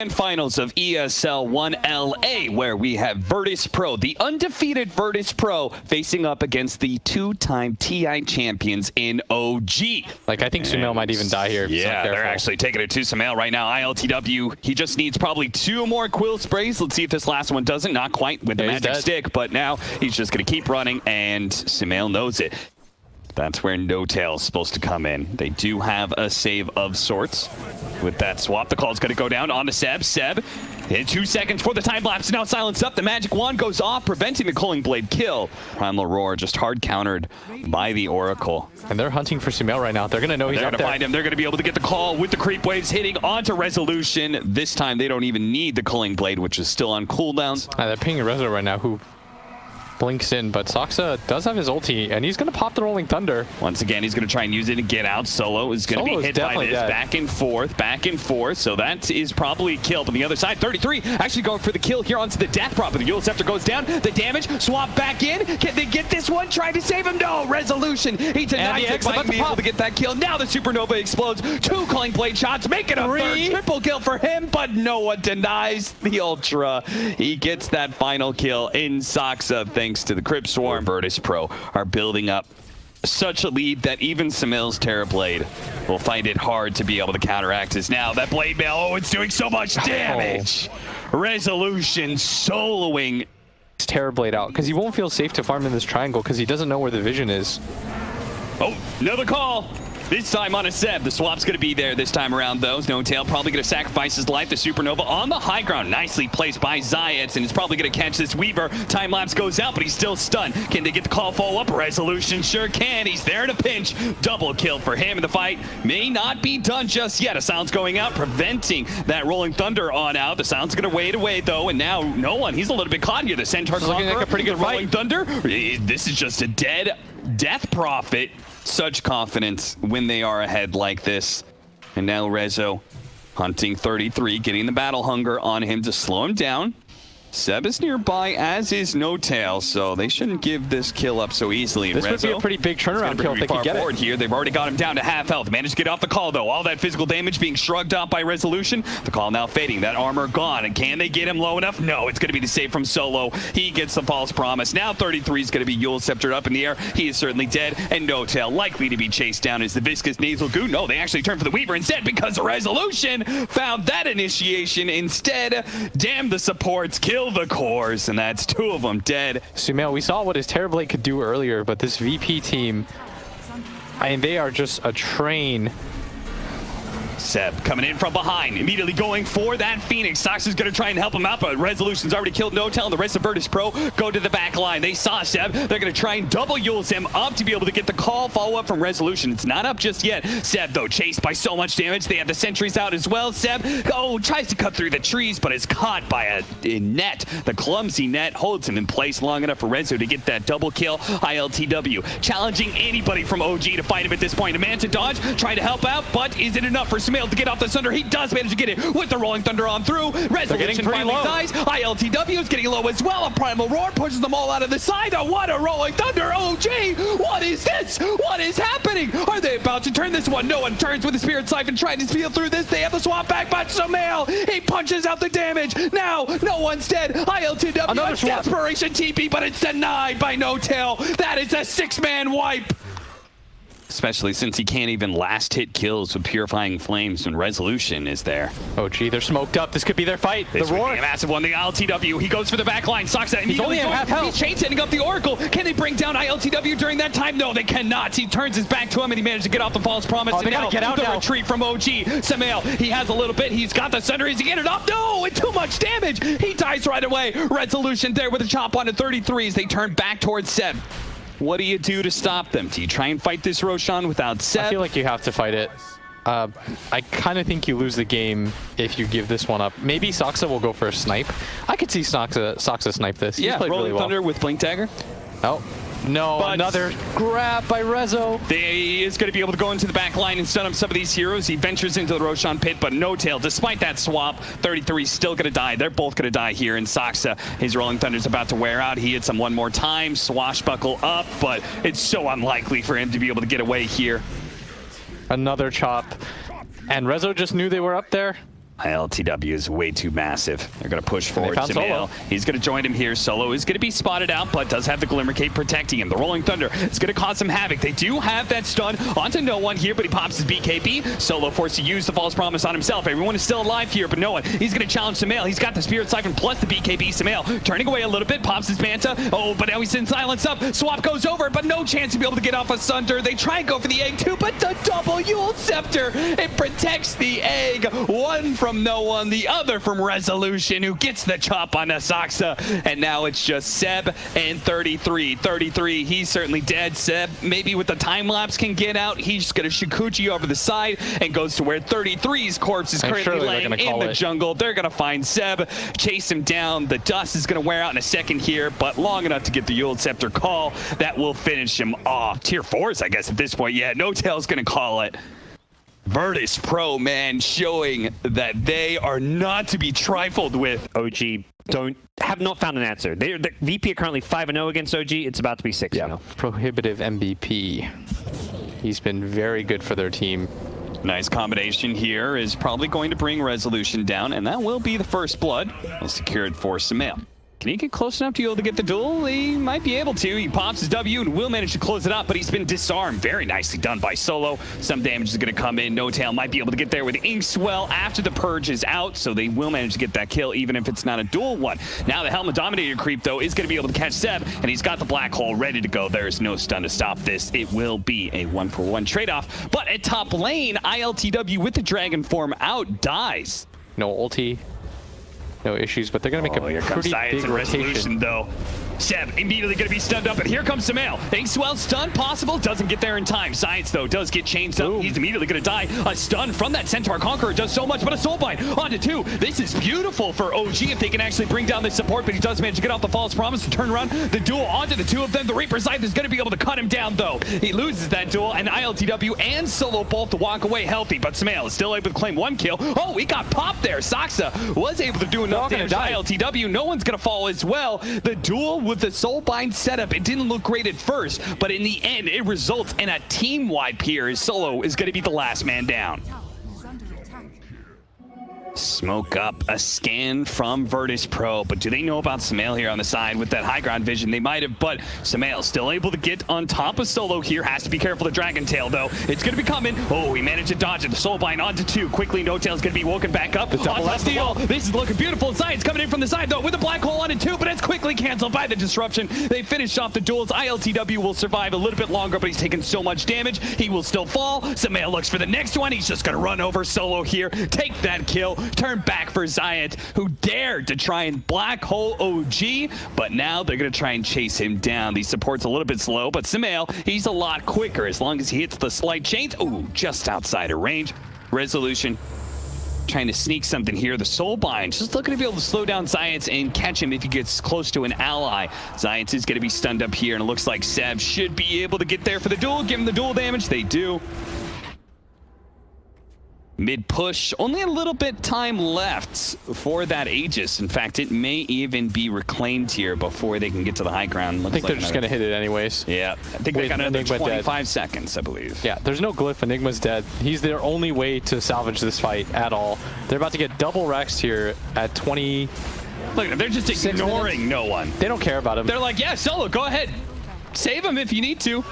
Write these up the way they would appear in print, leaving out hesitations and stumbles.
And finals of ESL 1LA, where we have Virtus.pro, the undefeated Virtus.pro, facing up against the two-time TI champions in OG. Like, I think Sumail might even die here. Yeah, they're actually taking it to Sumail right now. ILTW, he just needs probably 2 more quill sprays. Let's see if this last one doesn't. Not quite with the magic stick, but now he's just going to keep running, and Sumail knows it. That's where No Tail's supposed to come in. They do have a save of sorts. With that swap, the call's going to go down onto Seb. Seb, in 2 seconds for the time lapse, now silenced up. The magic wand goes off, preventing the Culling Blade kill. Primal Roar just hard countered by the Oracle. And they're hunting for Sumail right now. They're going to know he's up there. They're going to find him. They're going to be able to get the call with the creep waves hitting onto Resolution. This time, they don't even need the Culling Blade, which is still on cooldown. They're pinging Rezo right now, who blinks in, but Saksa does have his ulti, and he's going to pop the Rolling Thunder. Once again, he's going to try and use it to get out. Solo is going to be hit by this. Back and forth. So that is probably a kill. But on the other side, 33 actually going for the kill here onto the death prop. The Eul Scepter goes down. The damage, swap back in. Can they get this one? Trying to save him. No, Resolution. He denies it by being able to get that kill. Now the Supernova explodes. 2 Culling Blade shots, make it a third triple kill for him, but no one denies the Ultra. He gets that final kill in Saksa, thanks to the Crypt Swarm. Virtus.pro are building up such a lead that even Sumail's Terrorblade will find it hard to be able to counteract this. Now that Blade Mail, oh, it's doing so much damage. Resolution soloing Terrorblade out, because he won't feel safe to farm in this triangle because he doesn't know where the vision is. Oh, another call. This time on a Seb. The swap's going to be there this time around, though. No Tail probably going to sacrifice his life. The Supernova on the high ground. Nicely placed by Zayets, and it's probably going to catch this Weaver. Time lapse goes out, but he's still stunned. Can they get the call follow-up? Resolution sure can. He's there in a pinch. Double kill for him, and the fight may not be done just yet. A Silence going out, preventing that Rolling Thunder on out. The Silence going to wait away, though, and now no one. He's a little bit caught here. The Centaur looking like a pretty good Rolling Thunder. This is just a death prophet. Such confidence when they are ahead like this. And now Rezo hunting 33, getting the battle hunger on him to slow him down. Seb is nearby, as is No Tail, so they shouldn't give this kill up so easily. This would be a pretty big turnaround kill if they could get it. Here. They've already got him down to half health. Managed to get off the call, though. All that physical damage being shrugged off by Resolution. The call now fading. That armor gone. And can they get him low enough? No, it's going to be the save from Solo. He gets the false promise. Now 33 is going to be Eul Scepter up in the air. He is certainly dead. And No Tail likely to be chased down as the Viscous Nasal Goo. No, they actually turned for the Weaver instead because Resolution found that initiation instead. Damn the supports. Kill the cores. And that's 2 of them dead. Sumail, we saw what his Terrorblade could do earlier, but this VP team, I mean, they are just a train. Seb coming in from behind, immediately going for that Phoenix. Sox is going to try and help him out, but Resolution's already killed No Tail, and the rest of Virtus.pro go to the back line. They saw Seb. They're going to try and double Eul's him up to be able to get the call follow-up from Resolution. It's not up just yet. Seb, though, chased by so much damage. They have the sentries out as well. Seb, tries to cut through the trees, but is caught by a net. The clumsy net holds him in place long enough for Rezo to get that double kill. ILTW challenging anybody from OG to fight him at this point. A man to dodge, trying to help out, but is it enough for Sumail to get off the Thunder? He does manage to get it with the Rolling Thunder on through. Resolution finally dies. ILTW is getting low as well. A Primal Roar pushes them all out of the side. Oh, what a Rolling Thunder. OG, what is this? What is happening? Are they about to turn this one? No one turns with the Spirit Siphon trying to steal through this. They have the swap back, but Sumail, he punches out the damage. Now, no one's dead. ILTW, another desperation TP, but it's denied by No Tail. That is a 6-man wipe. Especially since he can't even last hit kills with Purifying Flames when Resolution is there. Oh, gee, they're smoked up. This could be their fight. This would be a massive one. The ILTW, he goes for the back line. Sucks at him. He's only at half health. He's chain-setting up the Oracle. Can they bring down ILTW during that time? No, they cannot. He turns his back to him, and he managed to get off the false promise. Oh, they gotta get out the now. Retreat from OG. Sumail, he has a little bit. He's got the center. Is he get it off? No, it's too much damage. He dies right away. Resolution there with a chop on the 33s. They turn back towards Seb. What do you do to stop them? Do you try and fight this Roshan without Seb? I feel like you have to fight it. I kind of think you lose the game if you give this one up. Maybe Saksa will go for a snipe. I could see Saksa snipe this. He's played Rolling really Thunder with Blink Dagger. Oh. No, but another grab by Rezo. He is going to be able to go into the back line and stun up some of these heroes. He ventures into the Roshan pit, but No Tail, despite that swap, 33 is still going to die. They're both going to die here, and Saksa, his Rolling Thunder's about to wear out. He hits him one more time, swashbuckle up, but it's so unlikely for him to be able to get away here. Another chop. And Rezo just knew they were up there. ILTW is way too massive. They're going to push forward. found Solo. He's going to join him here. Solo is going to be spotted out, but does have the Glimmer Cape protecting him. The Rolling Thunder is going to cause some havoc. They do have that stun onto no one here, but he pops his BKB. Solo forced to use the False Promise on himself. Everyone is still alive here, but no one. He's going to challenge Sumail. He's got the Spirit Siphon plus the BKB. Sumail turning away a little bit, pops his Manta. Oh, but now he's in silence up. Swap goes over, but no chance to be able to get off a Sunder. They try and go for the egg too, but the double Yule Scepter, it protects the egg. One from no one, the other from Resolution, who gets the chop on Asaxa. And now it's just Seb and 33. 33, he's certainly dead. Seb, maybe with the time lapse, can get out. He's just going to Shikuchi over the side and goes to where 33's corpse is currently laying in the jungle. They're going to find Seb, chase him down. The dust is going to wear out in a second here, but long enough to get the Yule Scepter call. That will finish him off. Tier 4s, I guess, at this point. Yeah, No Tail's going to call it. Virtus.pro, man, showing that they are not to be trifled with. OG have not found an answer. The VP are currently 5-0 against OG. It's about to be 6-0. Yeah. Prohibitive MVP. He's been very good for their team. Nice combination here is probably going to bring Resolution down, and that will be the first blood. He'll secure it for Sumail. Can he get close enough to be able to get the duel? He might be able to. He pops his W and will manage to close it up, but he's been disarmed. Very nicely done by Solo. Some damage is going to come in. No Tail might be able to get there with Inkswell after the Purge is out, so they will manage to get that kill, even if it's not a dual one. Now the Helmet Dominator creep, though, is going to be able to catch Seb, and he's got the Black Hole ready to go. There is no stun to stop this. It will be a 1-for-1 trade-off. But at top lane, ILTW with the Dragon form out dies. No ulti. No issues, but they're going to make a pretty big rotation. Though. Seb immediately going to be stunned up, and here comes Sumail. Inkswell stun possible, doesn't get there in time. Science, though, does get changed up. He's immediately going to die. A stun from that Centaur Conqueror does so much, but a Soulbind onto 2. This is beautiful for OG if they can actually bring down this support, but he does manage to get off the False Promise to turn around the duel onto the 2 of them. The Reaper Scythe is going to be able to cut him down, though. He loses that duel, and ILTW and Solo both to walk away healthy, but Sumail is still able to claim 1 kill. Oh, he got popped there. Saxa was able to do enough damage to ILTW. No one's going to fall as well. The duel with the Soulbind setup, it didn't look great at first, but in the end, it results in a team-wide peer. Solo is going to be the last man down. Smoke up, a scan from Virtus.pro, but do they know about Sumail here on the side with that high ground vision? They might have, but Sumail still able to get on top of Solo here. Has to be careful of the Dragon Tail, though. It's going to be coming. Oh, he managed to dodge it. The Soulbind onto 2. Quickly, No Tail's going to be woken back up. On steal. This is looking beautiful. Science coming in from the side, though, with a Black Hole onto 2, but it's quickly canceled by the disruption. They finish off the duels. ILTW will survive a little bit longer, but he's taken so much damage. He will still fall. Sumail looks for the next one. He's just going to run over Solo here, take that kill, turn back for Ziant, who dared to try and Black Hole OG, but now they're going to try and chase him down. The support's a little bit slow, but Sumail, he's a lot quicker as long as he hits the slight chains. Ooh, just outside of range. Resolution trying to sneak something here. The Soulbind just looking to be able to slow down Ziant and catch him if he gets close to an ally. Ziant is going to be stunned up here, and it looks like Seb should be able to get there for the duel, give him the duel damage. They do. Mid push, only a little bit time left for that Aegis. In fact, it may even be reclaimed here before they can get to the high ground. I think they're just going to hit it anyways. Yeah, I think they got another 25 seconds, I believe. Yeah, there's no glyph. Enigma's dead. He's their only way to salvage this fight at all. They're about to get double Rexed here at 20. Look, they're just ignoring no one. They don't care about him. They're like, yeah, Solo, go ahead. Save him if you need to.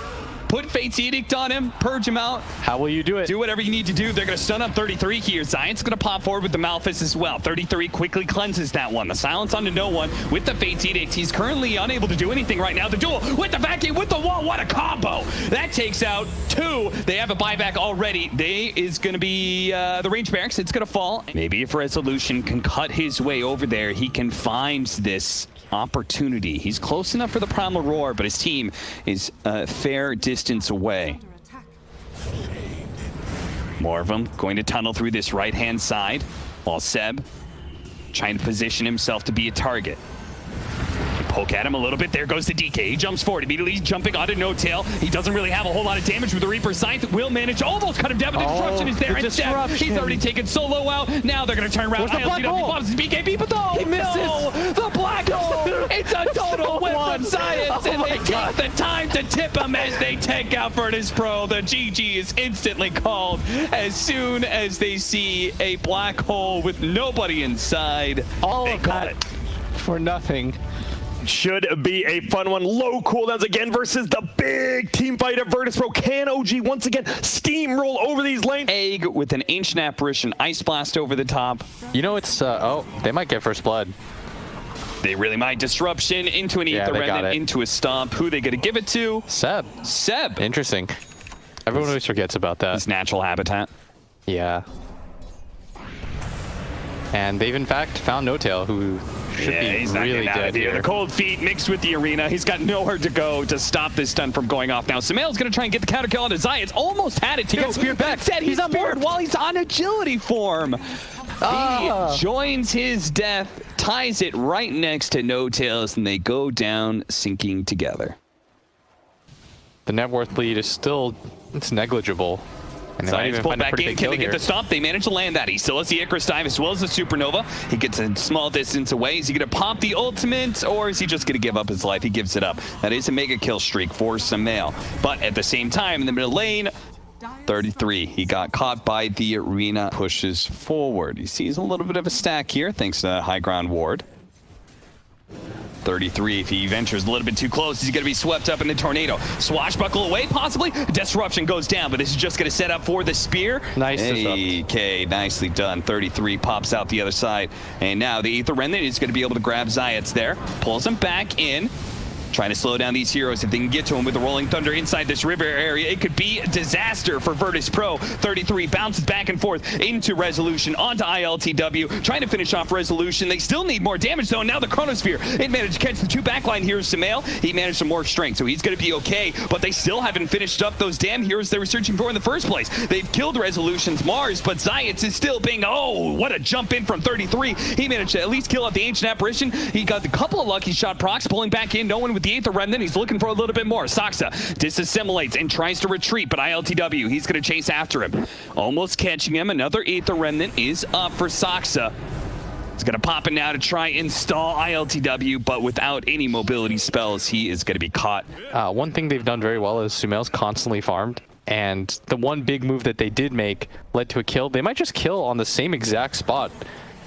Put Fate's Edict on him, purge him out. How will you do it? Do whatever you need to do. They're going to stun up 33 here. Ziant's going to pop forward with the Malphus as well. 33 quickly cleanses that one. The silence onto no one with the Fate's Edict. He's currently unable to do anything right now. The duel with the vacuum, with the wall. What a combo. That takes out 2. They have a buyback already. They is going to be the range barracks. It's going to fall. Maybe if Resolution can cut his way over there, he can find this opportunity. He's close enough for the Primal Roar, but his team is a fair distance away. More of them going to tunnel through this right-hand side, while Seb trying to position himself to be a target. Poke at him a little bit. There goes the DK. He jumps forward. Immediately he's jumping onto No Tail. He doesn't really have a whole lot of damage with the Reaper Scythe. Will manage almost cut him down, but the disruption is there instead. He's already taken Solo out. Now they're going to turn around. ILTW bombs his BKB, but he misses. The Black Hole. It's a total win from Science, and they take the time to tip him as they take out Virtus.pro. The GG is instantly called as soon as they see a black hole with nobody inside. All of that for nothing. Should be a fun one. Low cooldowns again versus the big team fight of Virtus.pro. Can OG once again steamroll over these lanes? Egg with an Ancient Apparition Ice Blast over the top. You know, it's, oh, they might get first blood. They really might. Disruption into an Ether Remnant, into a Stomp. Who they going to give it to? Seb. Seb. Interesting. Everyone always forgets about that. His natural habitat. Yeah. And they've in fact found No Tail, who should be he's not really dead here. The cold feet mixed with the arena. He's got nowhere to go to stop this stun from going off. Now, Samael's going to try and get the counter kill onto Zayats. Almost had it to go. Spear back. Instead, he's on board while he's on agility form. He joins his death, ties it right next to No Tails, and they go down sinking together. The net worth lead is still, it's negligible. And Zayats pulled back in. Can they get the stomp? They managed to land that. He still has the Icarus dive as well as the Supernova. He gets a small distance away. Is he going to pop the ultimate, or is he just going to give up his life? He gives it up. That is a mega kill streak for Samael. But at the same time, in the middle lane, 33. He got caught by the arena. Pushes forward. He sees a little bit of a stack here, thanks to high ground ward. 33. If he ventures a little bit too close, he's going to be swept up in the tornado. Swashbuckle away, possibly. Disruption goes down, but this is just going to set up for the spear. Nice disrupt. Okay, nicely done. 33 pops out the other side. And now the Aether Remnant is going to be able to grab Zayats there. Pulls him back in. Trying to slow down these heroes. If they can get to him with the Rolling Thunder inside this river area, it could be a disaster for Virtus.pro. 33 bounces back and forth into Resolution, onto ILTW, trying to finish off Resolution. They still need more damage, though. And now the Chronosphere, it managed to catch the two backline heroes. Samael, he managed some more strength, so he's going to be okay. But they still haven't finished up those damn heroes they were searching for in the first place. They've killed Resolution's Mars, but Zayats is still being, oh, what a jump in from 33. He managed to at least kill out the Ancient Apparition. He got a couple of lucky shot procs, pulling back in, no one with the Aether Remnant. He's looking for a little bit more. Saksa disassimilates and tries to retreat, but ILTW, he's going to chase after him. Almost catching him. Another Aether Remnant is up for Saksa. He's going to pop in now to try and stall ILTW, but without any mobility spells, he is going to be caught. One thing they've done very well is Sumail's constantly farmed, and the one big move that they did make led to a kill. They might just kill on the same exact spot.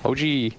OG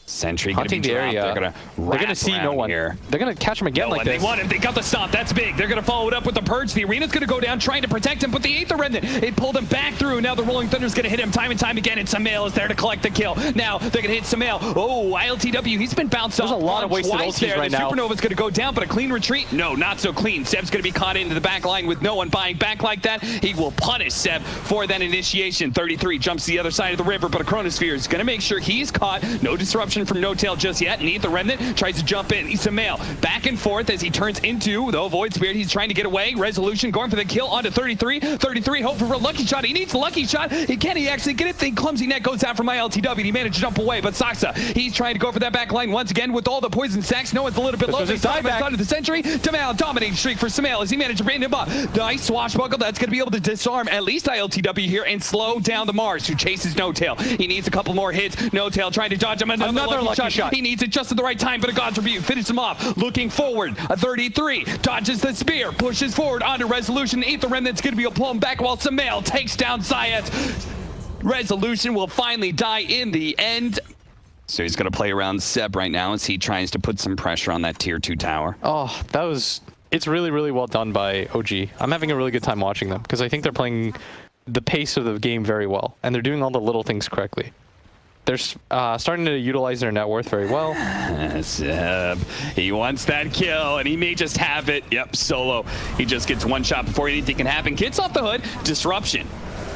Sentry hunting the area. They're gonna see no one here. They're gonna catch him again like this. They want him. They got the stop. That's big. They're gonna follow it up with the purge. The arena's gonna go down, trying to protect him, but the Aether Remnant, it pulled him back through. Now the Rolling Thunder's gonna hit him time and time again, and Samael is there to collect the kill. Now they're gonna hit Samael. Oh, ILTW, he's been bounced off. There's a lot of wasted ultis right now. The Supernova's gonna go down, but a clean retreat? No, not so clean. Seb's gonna be caught into the back line with no one buying back like that. He will punish Seb for that initiation. 33 jumps to the other side of the river, but a Chronosphere is gonna make sure he's caught. No disruption from No Tail just yet. And the Remnant tries to jump in. Samael back and forth as he turns into the Void Spirit. He's trying to get away. Resolution going for the kill onto 33. 33 hoping for a lucky shot. He needs the lucky shot. Can he actually get it? The clumsy net goes out from ILTW. He managed to jump away, but Saksa, he's trying to go for that back line once again with all the poison sacks. No one's a little bit low. He's dive back onto the Sentry. Samael, dominating streak for Samael as he managed to bring him up. Nice swashbuckle. That's going to be able to disarm at least ILTW here and slow down the Mars, who chases No Tail. He needs a couple more hits. No Tail trying to dodge him. Another lucky shot. He needs it just at the right time, but a God's Rebuke finishes him off. Looking forward, a 33 dodges the spear, pushes forward onto Resolution. Aether Remnant's going to be able to pull him back while Samael takes down Zayats. Resolution will finally die in the end. So he's going to play around Seb right now as he tries to put some pressure on that tier 2 tower. Oh, that was... It's really, really well done by OG. I'm having a really good time watching them because I think they're playing the pace of the game very well, and they're doing all the little things correctly. They're starting to utilize their net worth very well. Seb, he wants that kill, and he may just have it. Yep, solo. He just gets one shot before anything can happen. Gets off the hood. Disruption.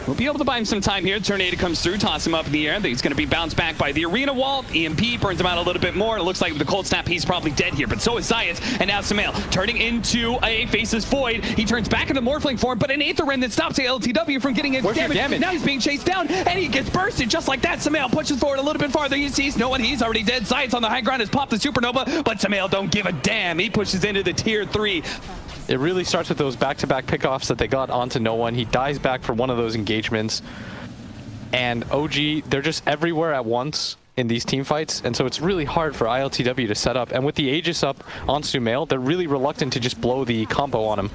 We'll be able to buy him some time here. Tornado comes through, toss him up in the air. He's going to be bounced back by the arena wall. EMP burns him out a little bit more. It looks like with the cold snap, he's probably dead here. But so is Zayats. And now Samael turning into a Faceless Void. He turns back into Morphling form, but an Aether Remnant stops LTW from getting any damage. Now he's being chased down, and he gets bursted just like that. Samael pushes forward a little bit farther. He sees no one. He's already dead. Zayats on the high ground has popped the Supernova, but Samael don't give a damn. He pushes into the tier 3. It really starts with those back-to-back pickoffs that they got onto no one. He dies back for one of those engagements. And OG, they're just everywhere at once. in these team fights, and so it's really hard for ILTW to set up. And with the Aegis up on Sumail, they're really reluctant to just blow the combo on him.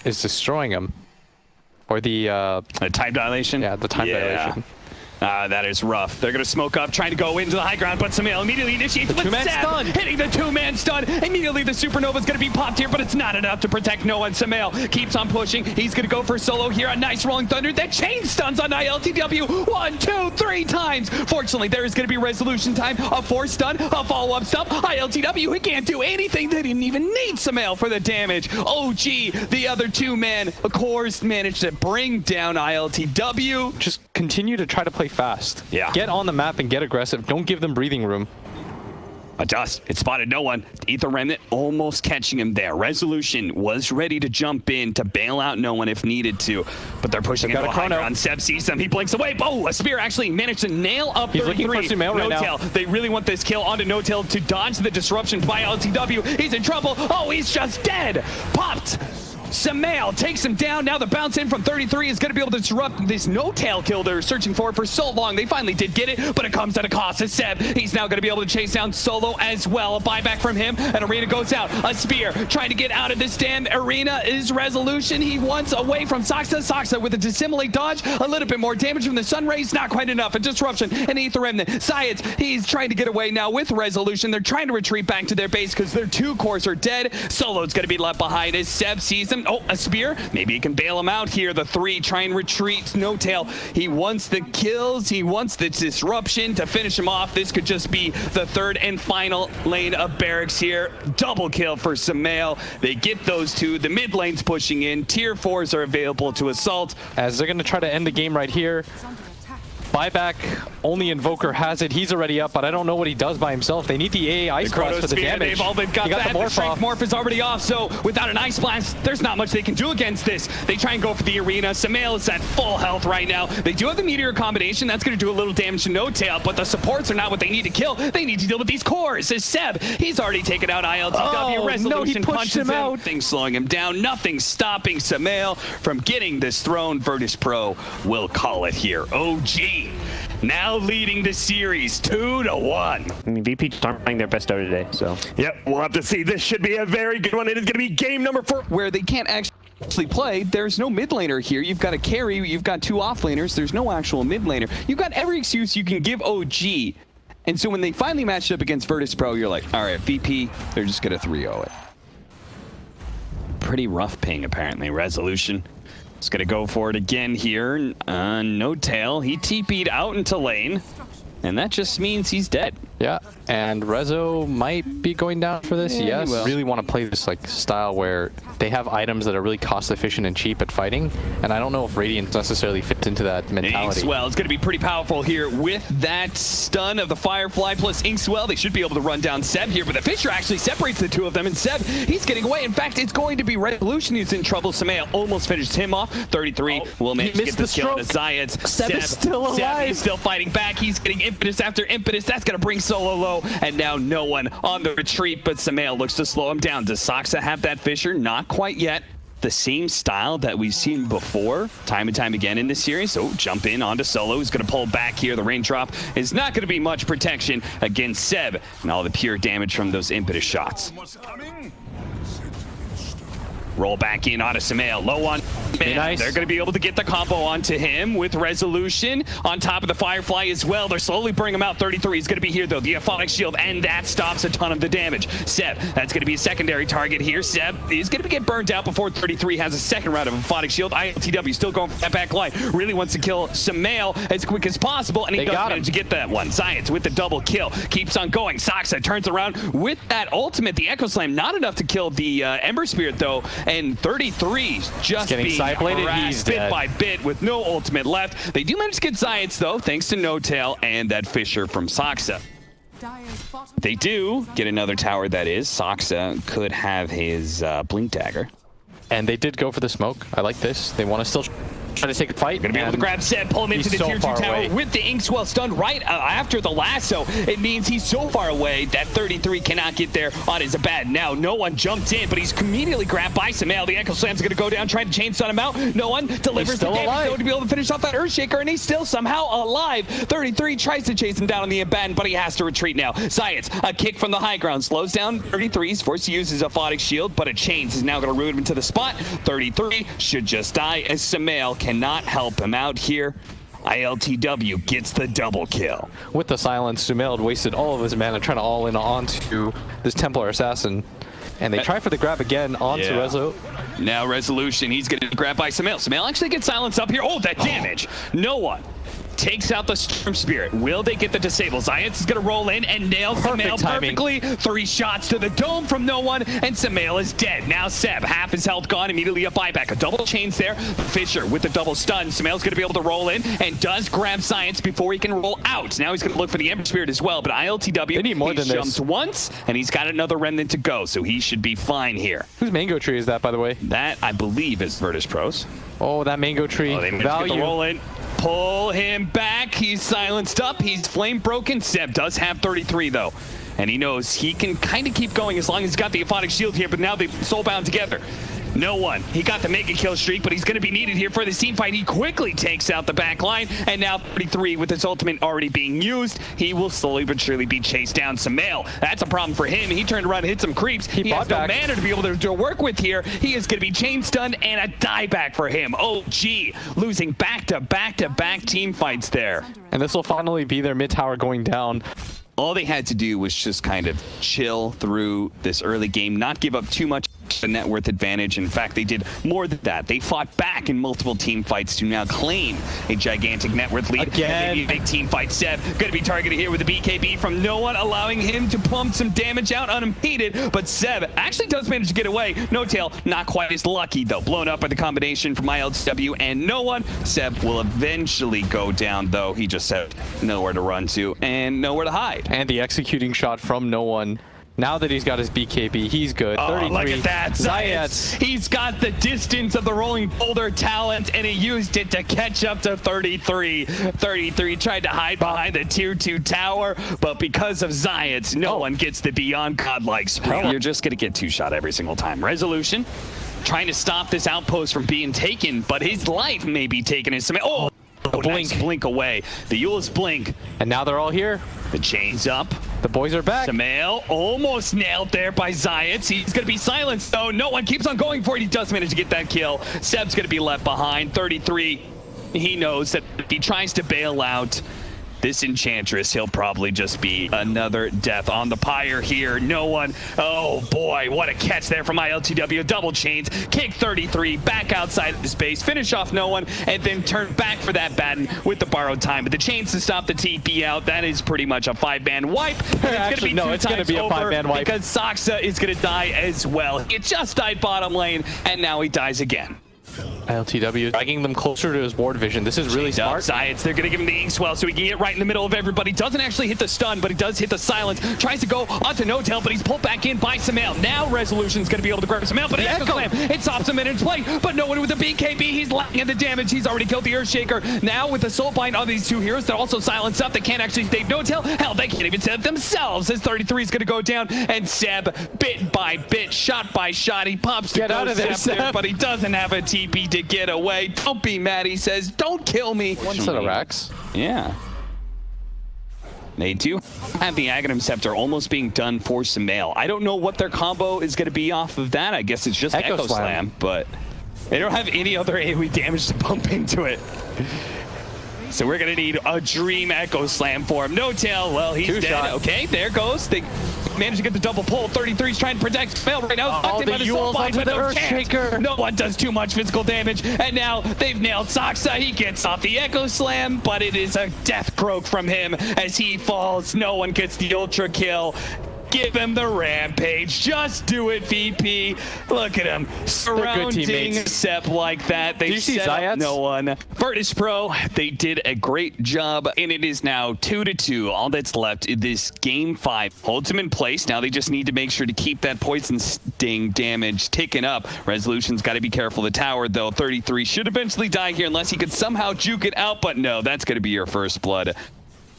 Is destroying him. Or the time dilation? Yeah, the time dilation. That is rough. They're going to smoke up, trying to go into the high ground, but Sumail immediately initiates with two-man Seb, stun. hitting the two-man stun. Immediately the Supernova is going to be popped here, but it's not enough to protect no one. Sumail keeps on pushing. He's going to go for solo here. A nice Rolling Thunder that chain stuns on ILTW 1, 2, 3 times. Fortunately, there is going to be resolution time. A force stun, a follow-up stun. ILTW, he can't do anything. They didn't even need Sumail for the damage. OG, the other two-man, of course, managed to bring down ILTW. Just continue to try to play fast. Yeah. Get on the map and get aggressive. Don't give them breathing room. Adjust. It spotted no one. Ether Remnant almost catching him there. Resolution was ready to jump in to bail out no one if needed to, but they're pushing into a high ground. Seb sees them. He blinks away. Oh, a spear actually managed to nail up 33. He's looking for Sumail right now. They really want this kill onto No-Tail to dodge the disruption by LTW. He's in trouble. Oh, he's just dead. Popped. Sumail takes him down. Now the bounce in from 33 is going to be able to disrupt this no-tail kill they're searching for so long. They finally did get it, but it comes at a cost to Seb. He's now going to be able to chase down Solo as well. A buyback from him, and Arena goes out. A spear trying to get out of this damn arena is Resolution. He wants away from Saxa. Saxa with a dissimulate dodge. A little bit more damage from the sun rays. Not quite enough. A disruption and Ether Remnant. Science, he's trying to get away now with Resolution. They're trying to retreat back to their base because their two cores are dead. Solo's going to be left behind as Seb sees him. Oh, a spear. Maybe he can bail him out here. The three try and retreat. No-Tail. He wants the kills. He wants the disruption to finish him off. This could just be the third and final lane of barracks here. Double kill for Sumail. They get those two. The mid lane's pushing in. Tier 4s are available to assault. As they're going to try to end the game right here. Buyback, only Invoker has it. He's already up, but I don't know what he does by himself. They need the AA Ice Blast for the damage. They've got that. The Strength Morph is already off, so without an Ice Blast, there's not much they can do against this. They try and go for the arena. Sumail is at full health right now. They do have the Meteor combination. That's going to do a little damage to No-Tail, but the supports are not what they need to kill. They need to deal with these cores. As Seb, he's already taken out ILTW. Resolution punches him out. Nothing's slowing him down. Nothing's stopping Sumail from getting this throne. Virtus.pro will call it here. OG now leading the series 2-1. I mean, VP just aren't playing their best Dota today, so. Yep, we'll have to see. This should be a very good one. It is going to be game number 4. Where they can't actually play. There's no mid laner here. You've got a carry. You've got two off laners. There's no actual mid laner. You've got every excuse you can give OG. And so when they finally matched up against Virtus.pro, you're like, all right, VP, they're just going to 3-0 it. Pretty rough ping, apparently. Resolution. It's going to go for it again here. No-Tail. He TP'd out into lane. And that just means he's dead. Yeah, and Rezo might be going down for this. Yeah, yes, really want to play this like style where they have items that are really cost efficient and cheap at fighting, and I don't know if Radiant necessarily fits into that mentality. Inkswell is going to be pretty powerful here with that stun of the Firefly plus Inkswell. They should be able to run down Seb here, but the Fisher actually separates the two of them, and Seb, he's getting away. In fact, it's going to be Resolution who's in trouble. Sumail almost finished him off. 33 will manage to get this kill to Zayat. Seb is still alive. Seb is still fighting back. He's getting impetus after impetus. That's going to bring Solo low, and now no one on the retreat, but Sumail looks to slow him down. Does Saxa have that Fisher? Not quite yet. The same style that we've seen before, time and time again in this series. So jump in onto Solo. He's going to pull back here. The raindrop is not going to be much protection against Seb and all the pure damage from those impetus shots. Roll back in onto Sumail. Low on man. Nice. They're going to be able to get the combo onto him with Resolution on top of the Firefly as well. They're slowly bringing him out. 33 is going to be here, though. The Aphonic Shield, and that stops a ton of the damage. Seb, that's going to be a secondary target here. Seb is going to get burned out before 33 has a second round of Aphonic Shield. ILTW still going for that back line. Really wants to kill Sumail as quick as possible, and he does manage to get that one. Science with the double kill. Keeps on going. Saxa turns around with that ultimate, the Echo Slam. Not enough to kill the Ember Spirit, though. And 33 just being harassed bit by bit with no ultimate left. They do manage to get Zayats, though, thanks to No-Tail and that Fisher from Saxa. They do get another tower, that is. Saxa could have his Blink Dagger. And they did go for the smoke. I like this. They want to still trying to take a fight. Gonna be able to grab Seb, pull him into the so tier 2 far tower away. with the Inkswell stun right after the lasso. It means he's so far away that 33 cannot get there on his Abad. Now, no one jumped in, but he's immediately grabbed by Samael. The Echo Slam's gonna go down, trying to chain stun him out. No one delivers the damage though to be able to finish off that Earthshaker, and he's still somehow alive. 33 tries to chase him down on the Abad, but he has to retreat now. Science, a kick from the high ground, slows down 33's forced to use his Aphotic Shield, but a chains is now gonna root him to the spot. 33 should just die as Samael cannot help him out here. ILTW gets the double kill. With the silence, Sumail had wasted all of his mana trying to all in onto this Templar Assassin. And they try for the grab again onto Rezo. Now Resolution, he's getting grabbed by Samael. Samael actually gets silenced up here. Oh, that damage. No one takes out the Storm Spirit. Will they get the disable? Zayats is going to roll in and nail Samael perfectly. 3 shots to the dome from no one, and Samael is dead. Now Seb, half his health gone, immediately a buyback. A double chains there. Fisher with the double stun. Samael's going to be able to roll in and does grab Science before he can roll out. Now he's going to look for the Ember Spirit as well, but ILTW, they need more than jumped once, and he's got another remnant to go, so he should be fine here. Whose mango tree is that, by the way? That, I believe, is Virtus.pro's. Oh, that mango tree. Oh, they managed to get the roll in. Pull him back. He's silenced up. He's flame broken. Seb does have 33 though, and he knows he can kind of keep going as long as he's got the Aphotic Shield here, but now they've soulbound together. No one. He got the mega kill streak, but he's going to be needed here for this team fight. He quickly takes out the back line, and now 33 with his ultimate already being used. He will slowly but surely be chased down. Samael, that's a problem for him. He turned around and hit some creeps. He has no mana to be able to work with here. He is going to be chain stunned and a dieback for him. OG losing back-to-back-to-back team fights there. And this will finally be their mid tower going down. All they had to do was just kind of chill through this early game, not give up too much a net worth advantage. In fact, they did more than that. They fought back in multiple team fights to now claim a gigantic net worth lead. Again. Maybe a big team fight. Seb going to be targeted here with the BKB from no one, allowing him to pump some damage out unimpeded. But Seb actually does manage to get away. No Tail, not quite as lucky though. Blown up by the combination from ILTW and no one. Seb will eventually go down though. He just had nowhere to run to and nowhere to hide. And the executing shot from no one. Now that he's got his BKB, he's good. Oh, 33. look at that. Zayats. He's got the distance of the rolling boulder talent, and he used it to catch up to 33. 33 tried to hide behind the tier 2 tower, but because of Zayats, no one gets the beyond godlike speed. You're just going to get 2-shot every single time. Resolution trying to stop this outpost from being taken, but his life may be taken as some. Oh, blink away. The Eul's blink. And now they're all here. The chain's up. The boys are back. Samael almost nailed there by Zayats. He's going to be silenced, though. No one keeps on going for it. He does manage to get that kill. Seb's going to be left behind. 33, he knows that if he tries to bail out this Enchantress, he'll probably just be another death on the pyre here. No one. Oh, boy. What a catch there from ILTW. Double chains. Kick 33 back outside of the space. Finish off no one, and then turn back for that Batten with the borrowed time. But the chains to stop the TP out. That is pretty much a 5-man wipe. Actually, it's going to be a 5-man wipe. Because Saksa is going to die as well. He just died bottom lane, and now he dies again. ILTW dragging them closer to his ward vision. This is really smart. Science, they're going to give him the Inkswell so he can get right in the middle of everybody. Doesn't actually hit the stun, but he does hit the silence. Tries to go onto No Tail, but he's pulled back in by Samael. Now Resolution's going to be able to grab Samael, but Echo Slam, it stops him in its play. But no one with the BKB. He's lacking in the damage. He's already killed the Earthshaker. Now with the Soulbind on these two heroes, they're also silenced up. They can't actually save No Tail. Hell, they can't even save themselves as 33 is going to go down. And Seb, bit by bit, shot by shot, he pops Get out of there, Seb. but he doesn't have a TP to get away. Don't be mad, he says. Don't kill me. One set of racks. Yeah. They do have the Aghanim Scepter almost being done for Samael. I don't know what their combo is going to be off of that. I guess it's just Echo Slam, but they don't have any other AoE damage to bump into it. So we're going to need a Dream Echo Slam for him. No Tail, well, he's dead. Okay, there goes. They managed to get the double pull. 33's trying to protect Samael right now. Oh, the Yules onto the Earthshaker. No one does too much physical damage. And now they've nailed Saksa. He gets off the Echo Slam, but it is a death croak from him as he falls. No one gets the ultra kill. Give him the rampage. Just do it, VP. Look at him surrounding teammates. Sep like that. They Did you see set up Zayats? no one. Virtus.pro, they did a great job, and it is now 2-2. All that's left in this game 5 holds him in place. Now they just need to make sure to keep that poison sting damage ticking up. Resolution's got to be careful. The tower, though, 33 should eventually die here unless he could somehow juke it out, but no, that's going to be your first blood.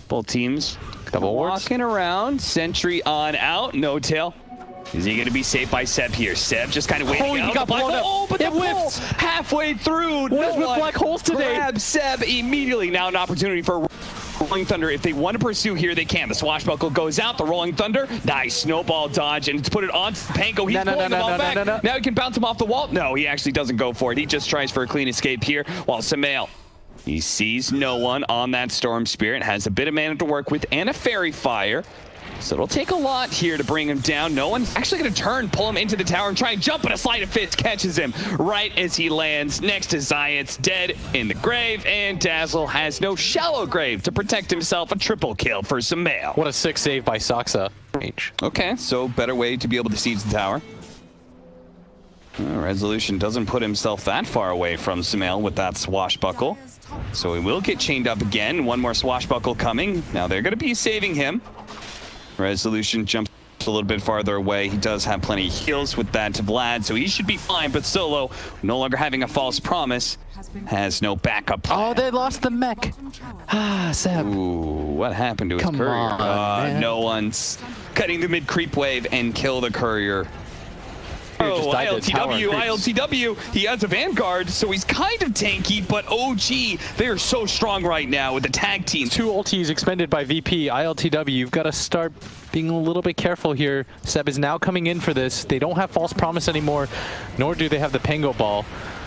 Both teams Double wards. walking around. Sentry on out. No tail. Is he going to be saved by Seb here? Seb just kind of waiting Oh, he out. got The black blown up. hole, but It the whips. pole halfway through. What is with black holes today? Grab Seb immediately. Now an opportunity for Rolling Thunder. If they want to pursue here, they can. The swashbuckle goes out. The Rolling Thunder. Nice snowball dodge, and it's put it on Panko. He's pulling the ball back. Now he can bounce him off the wall. No, he actually doesn't go for it. He just tries for a clean escape here, while Samael, he sees no one on that Storm Spirit, has a bit of mana to work with and a Fairy Fire. So it'll take a lot here to bring him down. No one's actually going to turn, pull him into the tower, and try and jump, but a sleight of fist catches him right as he lands next to Zayats, dead in the grave, and Dazzle has no shallow grave to protect himself. A triple kill for Samael. What a sick save by Saksa. Okay, so better way to be able to siege the tower. Resolution doesn't put himself that far away from Samael with that swashbuckle. So he will get chained up again. One more swashbuckle coming. Now they're going to be saving him. Resolution jumps a little bit farther away. He does have plenty of heals with that to Vlad, so he should be fine. But Solo, no longer having a false promise, has no backup plan. Oh, they lost the mech. Ah, Seb. Ooh, what happened to his Come courier? on, man. No one's cutting the mid creep wave and kill the courier. Just Oh, died to the tower and ILTW, he has a Vanguard, so he's kind of tanky, but OG, they are so strong right now with the tag team. 2 ultis expended by VP. ILTW, you've got to start being a little bit careful here. Seb is now coming in for this. They don't have False Promise anymore, nor do they have the Pango Ball.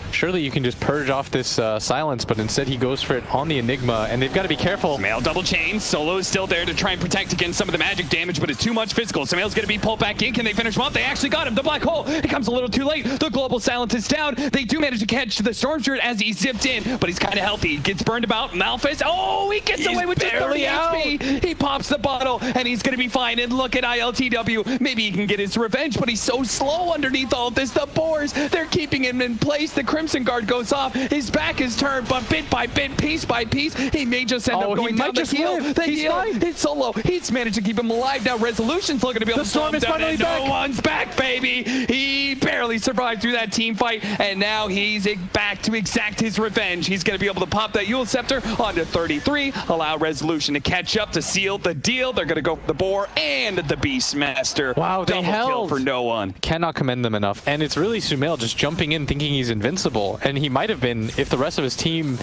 Surely you can just purge off this silence, but instead he goes for it on the Enigma, and they've got to be careful. Samael double chain. Solo is still there to try and protect against some of the magic damage, but it's too much physical. Samael's going to be pulled back in. Can they finish him off? They actually got him. The black hole. It comes a little too late. The global silence is down. They do manage to catch the Storm Spirit as he zipped in, but he's kind of healthy. He gets burned about. Malphite. Oh, he gets away with just 30 HP. He pops the bottle, and he's going to be fine. And look at ILTW. Maybe he can get his revenge, but he's so slow underneath all of this. The boars, they're keeping him in place. The Crimson Guard goes off. His back is turned, but bit by bit, piece by piece, he may just end up going down the heel. The heel. It's Solo. He's managed to keep him alive. Now Resolution's looking to be able to slow him down, and no one's back, baby. He barely survived through that team fight, and now he's back to exact his revenge. He's going to be able to pop that Yule Scepter onto 33, allow Resolution to catch up to seal the deal. They're going to go for the Boar and the Beastmaster. Wow, they double held. kill for no one. Cannot commend them enough. And it's really Sumail just jumping in thinking he's invincible. And he might have been if the rest of his team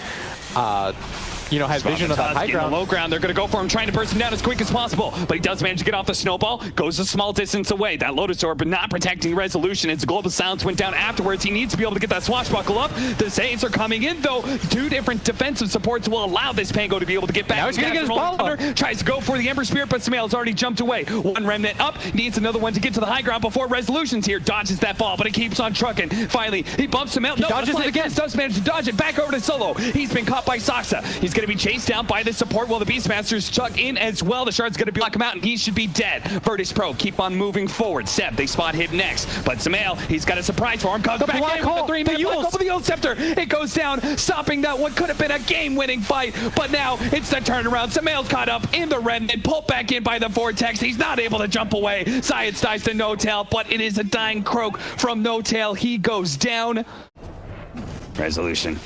had vision of that high ground. Low ground, they're going to go for him, trying to burst him down as quick as possible. But he does manage to get off the snowball, goes a small distance away. That Lotus Orb, but not protecting Resolution. As the global silence went down afterwards, he needs to be able to get that swashbuckle up. The Saints are coming in, though. 2 different defensive supports will allow this Pango to be able to get back. Now he's going to get his ball up. Tries to go for the Ember Spirit, but Samael's already jumped away. 1 remnant up, needs another one to get to the high ground before Resolution's here. Dodges that ball, but it keeps on trucking. Finally, he bumps him out. No, dodges it again. Does manage to dodge it. Back over to Solo. He's been caught by Saksa. He's going to be chased down by the support while the Beastmaster's chuck in as well. The Shard's going to block him out, and he should be dead. Virtus.pro keep on moving forward. Seb, they spot him next. But Samael, he's got a surprise for him. Comes back black in hole. with the 3-man black hole with the Yule Scepter. It goes down, stopping that what could have been a game-winning fight. But now it's the turnaround. Samael's caught up in the remnant, pulled back in by the Vortex. He's not able to jump away. Science dies to No Tail, but it is a dying croak from No Tail. He goes down. Resolution.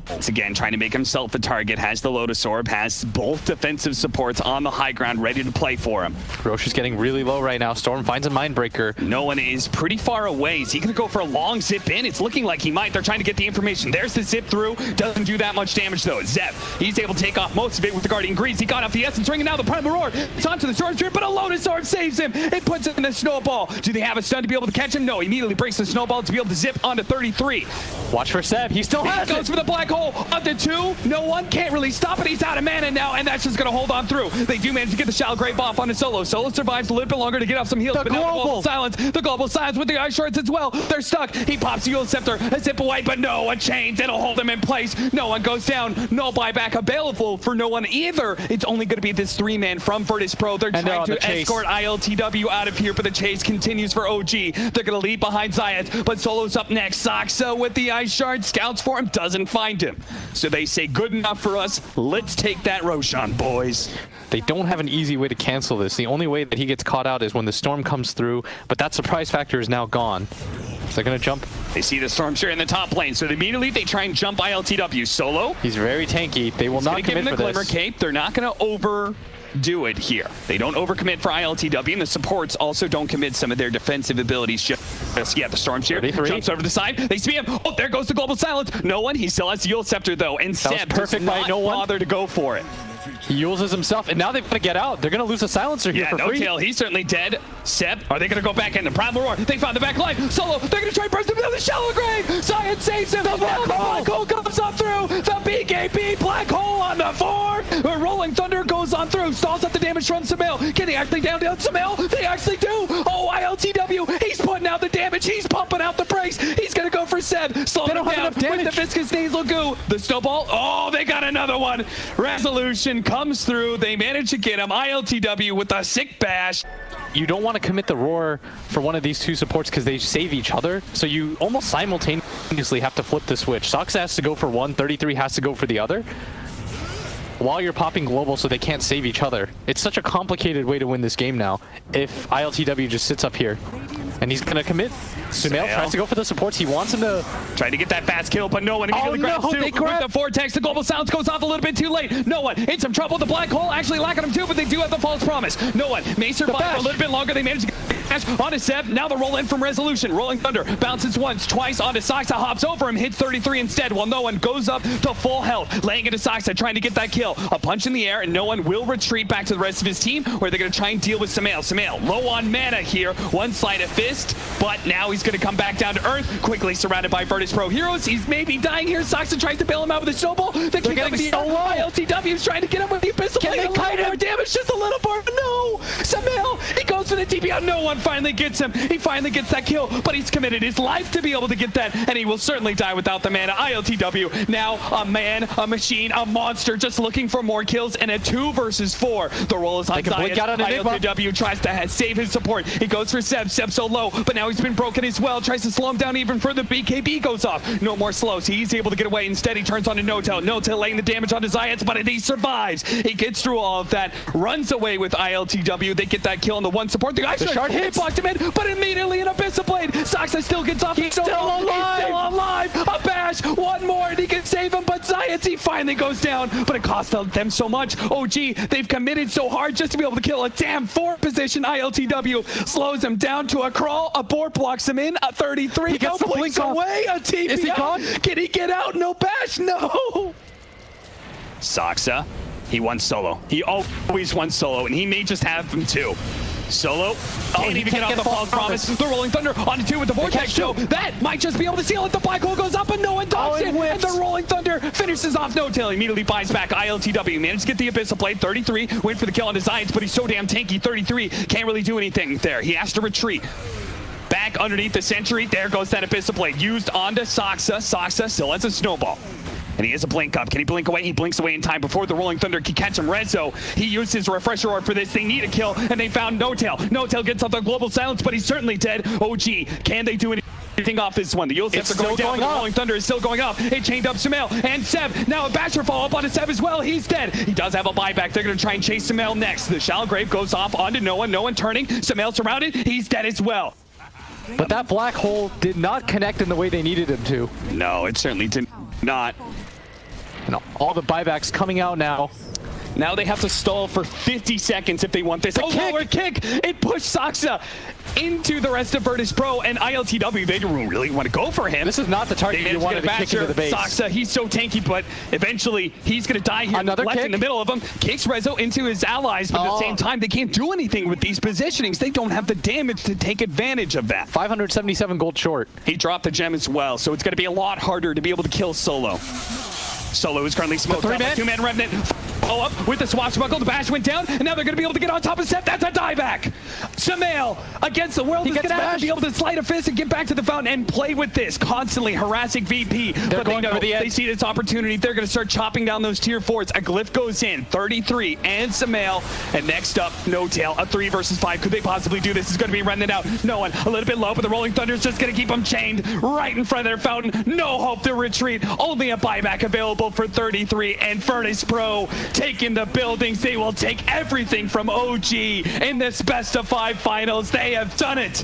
Once again, trying to make himself the target, has the Lotus Orb, has both defensive supports on the high ground ready to play for him. Roche is getting really low right now. Storm finds a Mindbreaker. No one is pretty far away. Is he going to go for a long zip in? It's looking like he might. They're trying to get the information. There's the zip through. Doesn't do that much damage, though. Zep, he's able to take off most of it with the Guardian Greaves. He got off the Essence Ring, and now the Primal Roar. It's onto the Storm Spirit, but a Lotus Orb saves him. It puts him in the snowball. Do they have a stun to be able to catch him? No. Immediately breaks the snowball to be able to zip onto 33. Watch for Seb. He still has it. Goes for the black hole. hole onto 2. No one can't really stop it. He's out of mana now, and that's just going to hold on through. They do manage to get the Shallow Grave off onto Solo. Solo survives a little bit longer to get off some heals, but now the global silence. The global silence with the ice shards as well. They're stuck. He pops the Eul Scepter, a zip away, but no one chains. It'll hold him in place. No one goes down. No buyback available for no one either. It's only going to be this 3-man from Virtus.pro. They're trying to escort ILTW out of here, but the chase continues for OG. They're going to lead behind Zayat, but Solo's up next. Saxa with the ice shard, scouts for him, doesn't find him. So they say, good enough for us. Let's take that Roshan, boys. They don't have an easy way to cancel this. The only way that he gets caught out is when the storm comes through, but that surprise factor is now gone. So they're going to jump. They see the storm share in the top lane, so immediately they try and jump ILTW. Solo. He's very tanky. They will not commit give him for the Glimmer this. Cape. They're not going to overdo it here. They don't overcommit for ILTW, and the supports also don't commit some of their defensive abilities. Just yeah, the storm share jumps over the side. They see him. Oh, there goes the global silence. No one. He still has the Eul Scepter though, and Seb does not bother to go for it. He uses himself, and now they've got to get out. They're going to lose a silencer here for free. Tail, he's certainly dead. Seb, are they going to go back in? The Primal Roar, they found the back line. Solo, they're going to try and burst him down the Shallow Grave. Zion saves him. The black hole comes up through. The BKB black hole on the 4. The Rolling Thunder goes on through. Stalls up the damage from Samel. Can they actually down Samel? They actually do. Oh, ILTW, he's putting out the damage. He's pumping out the brakes. He's going to go for Seb. Slow him down with the Viscous Nasal Goo. The snowball. Oh, they got another one. Resolution comes through. They manage to get him. ILTW with a sick bash. You don't want to commit the roar for one of these two supports because they save each other. So you almost simultaneously have to flip the switch. Soxa has to go for one, 33 has to go for the other, while you're popping global so they can't save each other. It's such a complicated way to win this game now if ILTW just sits up here. And he's going to commit. Sumail tries to go for the supports. He wants him to... Trying to get that fast kill, but no one immediately grabs two. With the Vortex, the global silence goes off a little bit too late. No one in some trouble. The black hole actually lacking him too, but they do have the false promise. No one may survive for a little bit longer. They manage to get onto Seb. Now the roll in from Resolution. Rolling Thunder bounces once, twice onto Saxa, hops over him, hits 33 instead, while no one goes up to full health. Laying into Saxa, trying to get that kill. A punch in the air, and no one will retreat back to the rest of his team, where they're going to try and deal with Sumail. Sumail, low on mana here. One sleight of fist, but now he's going to come back down to earth, quickly surrounded by Virtus.pro heroes. He's maybe dying here. Saxa tries to bail him out with a snowball. They're getting so low. ILTW is trying to get him with the Abyssal. Can they kite more damage? Just a little more. No! Sumail, he goes for the TP out. No one finally gets him. He finally gets that kill, but he's committed his life to be able to get that, and he will certainly die without the mana. ILTW, now a man, a machine, a monster, just looking for more kills, and a 2 versus 4. The roll is on Zion. ILTW tries to save his support. He goes for Seb. Seb's so low, but now he's been broken as well. Tries to slow him down even further. BKB goes off. No more slows. He's able to get away. Instead, he turns on to No-Tail. No-Tail laying the damage onto Zayat, but he survives. He gets through all of that, runs away with ILTW. They get that kill on the one support. The shard hits, blocked him in, but immediately an Abyssal Blade. Saxa still gets off. He's still alive. He's still alive. A bash. One more, and he can save him, but Zayat, he finally goes down, but it cost them so much. OG, they've committed so hard just to be able to kill a damn 4 position. ILTW slows him down to a crawl. A board blocks him in. A 33. He gets the blink away. A TP. Is he gone? Can he get out? No bash. No. Saxa, he won solo. He always won solo, and he may just have him too. Solo can't even get off the false promise. The Rolling Thunder onto 2 with the Vortex show. That might just be able to seal it. The black hole goes up, and no one dodges it. And the Rolling Thunder finishes off No-Tail. Immediately buys back. ILTW managed to get the Abyssal Blade. 33 went for the kill on his Zions, but he's so damn tanky. 33 can't really do anything there. He has to retreat. Back underneath the sentry. There goes that Abyssal Blade. Used onto Saxa. Saxa still has a snowball. And he has a blink up. Can he blink away? He blinks away in time before the Rolling Thunder can catch him. Rezo, he used his refresher orb for this. They need a kill, and they found No-Tail. No-Tail gets off the global silence, but he's certainly dead. OG, can they do anything off this one? The Eul Scepter going down, the Rolling Thunder is still going up. It chained up Sumail and Seb. Now a Basher follow-up onto Seb as well. He's dead. He does have a buyback. They're going to try and chase Sumail next. The Shallow Grave goes off onto no one. No one turning. Sumail surrounded. He's dead as well. But that black hole did not connect in the way they needed him to. No, it certainly did not. No, all the buybacks coming out now. Now they have to stall for 50 seconds if they want this. Lower kick! It pushed Saxa into the rest of Virtus.pro, and ILTW, they don't really want to go for him. This is not the target you wanted to kick into the base. Saxa, he's so tanky, but eventually he's going to die here. Another left kick in the middle of him. Kicks Rezo into his allies, but at the same time, they can't do anything with these positionings. They don't have the damage to take advantage of that. 577 gold short. He dropped the gem as well, so it's going to be a lot harder to be able to kill solo. Solo is currently smoked up. three-man. Two-man Remnant. Oh, up with the swashbuckle. The bash went down, and now they're going to be able to get on top of Seth. That's a dieback. Samael against the world is going to have to be able to slide a fist and get back to the fountain and play with this, constantly harassing VP. They're going they know for the edge. they see this opportunity. They're going to start chopping down those tier 4s. A glyph goes in, 33, and Samael. And next up, No Tail, a 3 versus 5. Could they possibly do this? Is going to be Remnant out. No one, a little bit low, but the Rolling Thunder is just going to keep them chained right in front of their fountain. No hope to retreat. Only a buyback available for 33, and Virtus.pro taking the buildings. They will take everything from OG in this best-of-5 finals. They have done it.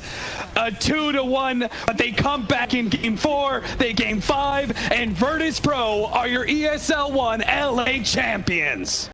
A 2-1, but they come back in game 4, they game 5, and Virtus.pro are your ESL 1 LA champions.